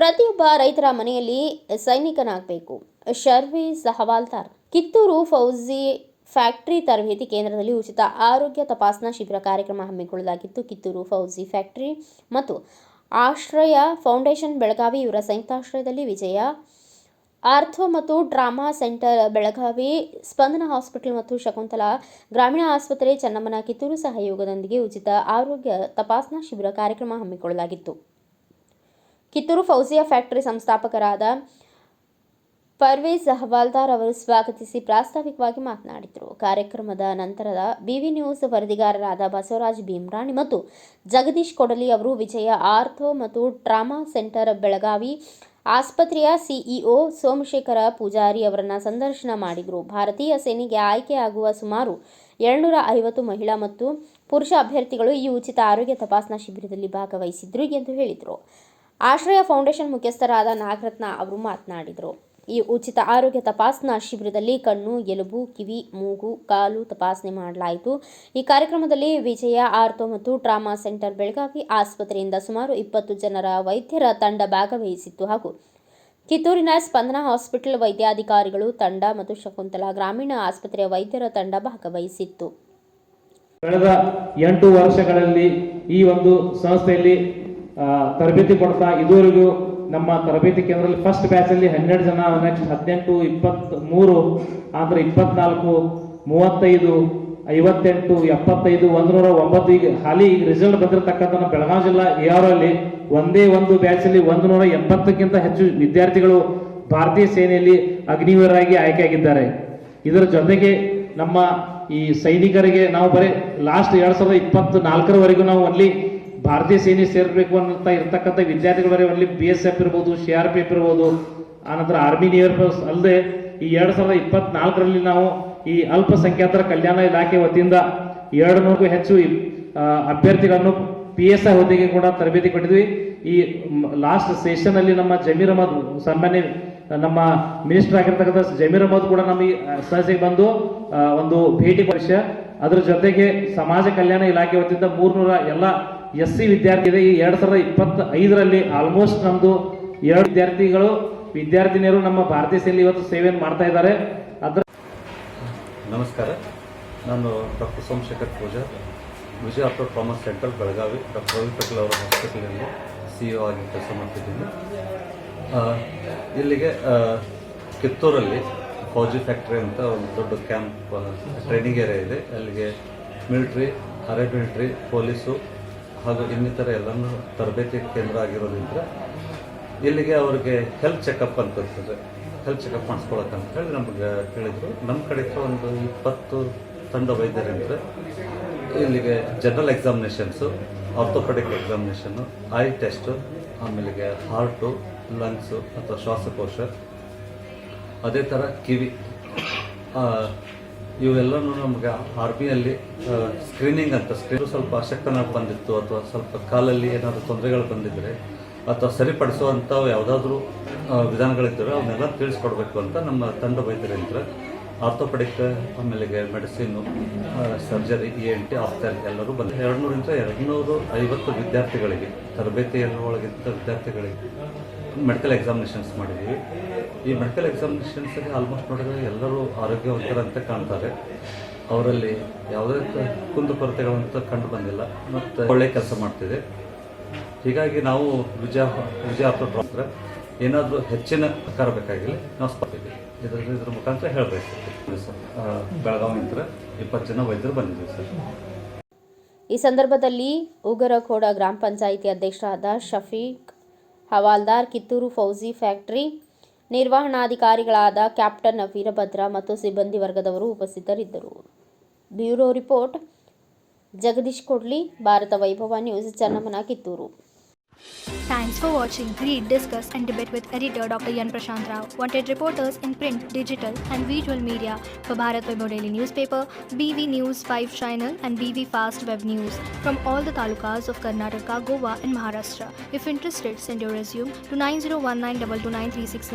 ಪ್ರತಿಯೊಬ್ಬ ರೈತರ ಮನೆಯಲ್ಲಿ ಸೈನಿಕನಾಗಬೇಕು. ಶರ್ವೀಸ್ ಹವಾಲ್ದಾರ್. ಕಿತ್ತೂರು ಫೌಜಿ ಫ್ಯಾಕ್ಟರಿ ತರಬೇತಿ ಕೇಂದ್ರದಲ್ಲಿ ಉಚಿತ ಆರೋಗ್ಯ ತಪಾಸಣಾ ಶಿಬಿರ ಕಾರ್ಯಕ್ರಮ ಹಮ್ಮಿಕೊಳ್ಳಲಾಗಿತ್ತು. ಕಿತ್ತೂರು ಫೌಜಿ ಫ್ಯಾಕ್ಟರಿ ಮತ್ತು ಆಶ್ರಯ ಫೌಂಡೇಶನ್ ಬೆಳಗಾವಿ ಇವರ ಸಂಯುಕ್ತಾಶ್ರಯದಲ್ಲಿ ವಿಜಯ ಆರ್ಥೋ ಮತ್ತು ಟ್ರಾಮಾ ಸೆಂಟರ್ ಬೆಳಗಾವಿ, ಸ್ಪಂದನ ಹಾಸ್ಪಿಟಲ್ ಮತ್ತು ಶಕುಂತಲಾ ಗ್ರಾಮೀಣ ಆಸ್ಪತ್ರೆ ಚೆನ್ನಮ್ಮನ ಕಿತ್ತೂರು ಸಹಯೋಗದೊಂದಿಗೆ ಉಚಿತ ಆರೋಗ್ಯ ತಪಾಸಣಾ ಶಿಬಿರ ಕಾರ್ಯಕ್ರಮ ಹಮ್ಮಿಕೊಳ್ಳಲಾಗಿತ್ತು. ಕಿತ್ತೂರು ಫೌಜಿಯಾ ಫ್ಯಾಕ್ಟರಿ ಸಂಸ್ಥಾಪಕರಾದ ಪರ್ವೇಜ್ ಹವಾಲ್ದಾರ್ ಅವರು ಸ್ವಾಗತಿಸಿ ಪ್ರಾಸ್ತಾವಿಕವಾಗಿ ಮಾತನಾಡಿದರು. ಕಾರ್ಯಕ್ರಮದ ನಂತರದ ಬಿವಿ ನ್ಯೂಸ್ ವರದಿಗಾರರಾದ ಬಸವರಾಜ್ ಭೀಮರಾಣಿ ಮತ್ತು ಜಗದೀಶ್ ಕೊಡಲಿ ಅವರು ವಿಜಯ ಆರ್ಥೋ ಮತ್ತು ಟ್ರಾಮಾ ಸೆಂಟರ್ ಬೆಳಗಾವಿ ಆಸ್ಪತ್ರೆಯ ಸಿಇಒ ಸೋಮಶೇಖರ ಪೂಜಾರಿ ಅವರನ್ನು ಸಂದರ್ಶನ ಮಾಡಿದರು. ಭಾರತೀಯ ಸೇನೆಗೆ ಆಯ್ಕೆಯಾಗುವ ಸುಮಾರು 750 ಮಹಿಳಾ ಮತ್ತು ಪುರುಷ ಅಭ್ಯರ್ಥಿಗಳು ಈ ಉಚಿತ ಆರೋಗ್ಯ ತಪಾಸಣಾ ಶಿಬಿರದಲ್ಲಿ ಭಾಗವಹಿಸಿದ್ರು ಎಂದು ಹೇಳಿದರು. ಆಶ್ರಯ ಫೌಂಡೇಶನ್ ಮುಖ್ಯಸ್ಥರಾದ ನಾಗರತ್ನ ಅವರು ಮಾತನಾಡಿದರು. ಈ ಉಚಿತ ಆರೋಗ್ಯ ತಪಾಸಣಾ ಶಿಬಿರದಲ್ಲಿ ಕಣ್ಣು, ಎಲುಬು, ಕಿವಿ, ಮೂಗು, ಕಾಲು ತಪಾಸಣೆ ಮಾಡಲಾಯಿತು. ಈ ಕಾರ್ಯಕ್ರಮದಲ್ಲಿ ವಿಜಯ ಆರ್ಥೋ ಮತ್ತು ಟ್ರಾಮಾ ಸೆಂಟರ್ ಬೆಳಗಾವಿ ಆಸ್ಪತ್ರೆಯಿಂದ ಸುಮಾರು 20 ಜನರ ವೈದ್ಯರ ತಂಡ ಭಾಗವಹಿಸಿತ್ತು ಹಾಗೂ ಕಿತ್ತೂರಿನ ಸ್ಪಂದನ ಹಾಸ್ಪಿಟಲ್ ವೈದ್ಯಾಧಿಕಾರಿಗಳು ತಂಡ ಮತ್ತು ಶಕುಂತಲಾ ಗ್ರಾಮೀಣ ಆಸ್ಪತ್ರೆಯ ವೈದ್ಯರ ತಂಡ ಭಾಗವಹಿಸಿತ್ತು. ಕಳೆದ 8 ವರ್ಷಗಳಲ್ಲಿ ಈ ಒಂದು ಸಂಸ್ಥೆಯಲ್ಲಿ ತರಬೇತಿ ಕೊಡ್ತಾ ಇದುವರೆಗೂ ನಮ್ಮ ತರಬೇತಿ ಕೇಂದ್ರದಲ್ಲಿ ಫಸ್ಟ್ ಬ್ಯಾಚ್ ಅಲ್ಲಿ 12 ಜನ, ನೆಕ್ಸ್ಟ್ 18, 23, ಆದ್ರೆ 24, 35, 58, 75, 109. ಈಗ ಹಾಲಿ ರಿಸಲ್ಟ್ ಬಂದಿರತಕ್ಕಂಥ ನಮ್ಮ ಬೆಳಗಾವಿ ಜಿಲ್ಲಾ AR ಅಲ್ಲಿ ಒಂದೇ ಒಂದು ಬ್ಯಾಚ್ ಅಲ್ಲಿ 180ಕ್ಕಿಂತ ಹೆಚ್ಚು ವಿದ್ಯಾರ್ಥಿಗಳು ಭಾರತೀಯ ಸೇನೆಯಲ್ಲಿ ಅಗ್ನಿವೀರರಾಗಿ ಆಯ್ಕೆಯಾಗಿದ್ದಾರೆ. ಇದರ ಜೊತೆಗೆ ನಮ್ಮ ಈ ಸೈನಿಕರಿಗೆ ನಾವು ಬರೀ ಲಾಸ್ಟ್ 2024 ನಾವು ಅಲ್ಲಿ ಭಾರತೀಯ ಸೇನೆ ಸೇರಬೇಕು ಅಂತ ಇರ್ತಕ್ಕಂಥ ವಿದ್ಯಾರ್ಥಿಗಳು ಅಲ್ಲಿ BSF ಇರ್ಬೋದು, CRPF ಇರ್ಬೋದು, ಆನಂತರ ಆರ್ಮಿ ಏರ್ ಫೋರ್ಸ್ ಅಲ್ಲದೆ ಈ 2024 ನಾವು ಈ ಅಲ್ಪಸಂಖ್ಯಾತರ ಕಲ್ಯಾಣ ಇಲಾಖೆ ವತಿಯಿಂದ 200ಕ್ಕೂ ಹೆಚ್ಚು ಅಭ್ಯರ್ಥಿಗಳನ್ನು PSI ಹುದ್ದೆಗೆ ಕೂಡ ತರಬೇತಿ ಕೊಟ್ಟಿದ್ವಿ. ಈ ಲಾಸ್ಟ್ ಸೆಷನ್ ಅಲ್ಲಿ ನಮ್ಮ ಜಮೀರ್ ಅಹಮದ್ ಸಾಮಾನ್ಯ ನಮ್ಮ ಮಿನಿಸ್ಟರ್ ಆಗಿರ್ತಕ್ಕಂಥ ಜಮೀರ್ ಅಹಮದ್ ಕೂಡ ನಮ್ಮ ಈ ಸಂಸ್ಥೆಗೆ ಬಂದು ಒಂದು ಭೇಟಿ ವರ್ಷ. ಅದರ ಜೊತೆಗೆ ಸಮಾಜ ಕಲ್ಯಾಣ ಇಲಾಖೆ ವತಿಯಿಂದ 300 ಎಲ್ಲ SC ವಿದ್ಯಾರ್ಥಿ ಇದೆ. ಈ 2025ರಲ್ಲಿ ಆಲ್ಮೋಸ್ಟ್ ನಮ್ದು 2 ವಿದ್ಯಾರ್ಥಿನಿಯರು ನಮ್ಮ ಭಾರತೀಯ ಸೇನೆ ಇವತ್ತು ಸೇವೆಯನ್ನು ಮಾಡ್ತಾ ಇದ್ದಾರೆ. ನಮಸ್ಕಾರ, ನಾನು doctor Somashekhar Pujar, Vijaya ortho trauma centre Belagavi, doctor Ravi Patel ಅವರ ಹಾಸ್ಪಿಟಲಲ್ಲಿ CEO ಆಗಿ ಕೆಲಸ ಮಾಡ್ತಿದ್ದೀನಿ. ಇಲ್ಲಿಗೆ ಕಿತ್ತೂರಲ್ಲಿ ಫೌಜಿ ಫ್ಯಾಕ್ಟ್ರಿ ಅಂತ ಒಂದು ದೊಡ್ಡ ಕ್ಯಾಂಪ್ ಟ್ರೈನಿಂಗ್ ಏರಿಯಾ ಇದೆ. ಅಲ್ಲಿಗೆ ಮಿಲಿಟ್ರಿ, ಅರೆ ಮಿಲಿಟ್ರಿ, ಪೊಲೀಸು ಹಾಗೂ ಇನ್ನಿತರ ಎಲ್ಲನೂ ತರಬೇತಿ ಕೇಂದ್ರ ಆಗಿರೋದ್ರಿಂದ ಇಲ್ಲಿಗೆ ಅವರಿಗೆ ಹೆಲ್ತ್ ಚೆಕಪ್ ಅಂತ ಇರ್ತದೆ. ಹೆಲ್ತ್ ಚೆಕಪ್ ಮಾಡಿಸ್ಕೊಳಕ್ಕಂತ ಹೇಳಿ ನಮಗೆ ಹೇಳಿದರು. ನಮ್ಮ ಕಡೆಗೆ ಒಂದು 20 ತಂಡ ವೈದ್ಯರಿದ್ರೆ ಇಲ್ಲಿಗೆ general examinations, orthopaedic examination, eye test, ಆಮೇಲೆ ಹಾರ್ಟು, ಲಂಗ್ಸು ಅಥವಾ ಶ್ವಾಸಕೋಶ, ಅದೇ ಥರ ಕಿವಿ, ಇವೆಲ್ಲನೂ ನಮಗೆ ಆರ್ಮಿಯಲ್ಲಿ ಸ್ಕ್ರೀನಿಂಗ್ ಅಂತ ಸ್ವಲ್ಪ ಅಶಕ್ತನಾಗಿ ಬಂದಿತ್ತು ಅಥವಾ ಸ್ವಲ್ಪ ಕಾಲಲ್ಲಿ ಏನಾದರೂ ತೊಂದರೆಗಳು ಬಂದಿದ್ದರೆ ಅಥವಾ ಸರಿಪಡಿಸುವಂಥ ಯಾವುದಾದ್ರೂ ವಿಧಾನಗಳಿದ್ದರೆ ಅವನ್ನೆಲ್ಲ ತಿಳಿಸ್ಕೊಡ್ಬೇಕು ಅಂತ ನಮ್ಮ ತಂಡ ವೈದ್ಯರಿಂದ ಆರ್ಥೋಪೆಡಿಕ್, ಆಮೇಲೆ ಮೆಡಿಸಿನ್ನು, ಸರ್ಜರಿ, ENT, ಆಫ್ಥಾಲ್ ಎಲ್ಲರೂ ಬಂದು 200ರಿಂದ 250 ವಿದ್ಯಾರ್ಥಿಗಳಿಗೆ ತರಬೇತಿಯೊಳಗಿದ್ದ ವಿದ್ಯಾರ್ಥಿಗಳಿಗೆ ಮೆಡಿಕಲ್ ಎಕ್ಸಾಮಿನೇಷನ್ಸ್ ಮಾಡಿದ್ದೀವಿ. ಈ ಮೆಡಿಕಲ್ ಎಕ್ಸಾಮಿನೇಷನ್ಸಲ್ಲಿ ಆಲ್ಮೋಸ್ಟ್ ನೋಡಿದರೆ ಎಲ್ಲರೂ ಆರೋಗ್ಯವಂತರಂತೆ ಕಾಣ್ತಾರೆ. ಅವರಲ್ಲಿ ಯಾವುದೇ ಕುಂದುಕೊರತೆಗಳಂತ ಕಂಡು ಬಂದಿಲ್ಲ ಮತ್ತು ಒಳ್ಳೆಯ ಕೆಲಸ ಮಾಡ್ತಿದೆ. ಹೀಗಾಗಿ ನಾವು ವಿಜಯ ಆರ್ಥೋ ಟ್ರಾಮಾ ಏನಾದರೂ ಹೆಚ್ಚಿನ ಆಕಾರ ಬೇಕಾಗಿಲ್ಲ ನಾವು ಸ್ಪರ್ಧೆ ಇದ್ರ ಮುಖಾಂತರ ಹೇಳಬೇಕು ಸರ್. ಬೆಳಗಾವಿಯಿಂದ 20 ಜನ ವೈದ್ಯರು ಬಂದಿದ್ದೀವಿ ಸರ್. ಈ ಸಂದರ್ಭದಲ್ಲಿ ಉಗರಖೋಡ ಗ್ರಾಮ ಪಂಚಾಯಿತಿ ಅಧ್ಯಕ್ಷರಾದ ಶಫೀಕ್ ಹವಾಲ್ದಾರ್, ಕಿತ್ತೂರು ಫೌಜಿ ಫ್ಯಾಕ್ಟರಿ ನಿರ್ವಹಣಾಧಿಕಾರಿಗಳಾದ ಕ್ಯಾಪ್ಟನ್ ವೀರಭದ್ರ ಮತ್ತು ಸಿಬ್ಬಂದಿ ವರ್ಗದವರು ಉಪಸ್ಥಿತರಿದ್ದರು. Bureau report Jagadish Kodli, Bharata Vaibhava news, ಚೆನ್ನಮ್ಮನ, Kittur. Thanks for watching. Read, discuss and debate with editor Dr. Yan Prashant Rao. Wanted reporters in print, digital and visual media for Bharat Vaibhav Daily Newspaper, BV News 5 Channel and BV Fast Web News from all the talukas of Karnataka, Goa and Maharashtra. If interested, send your resume to 9019229369.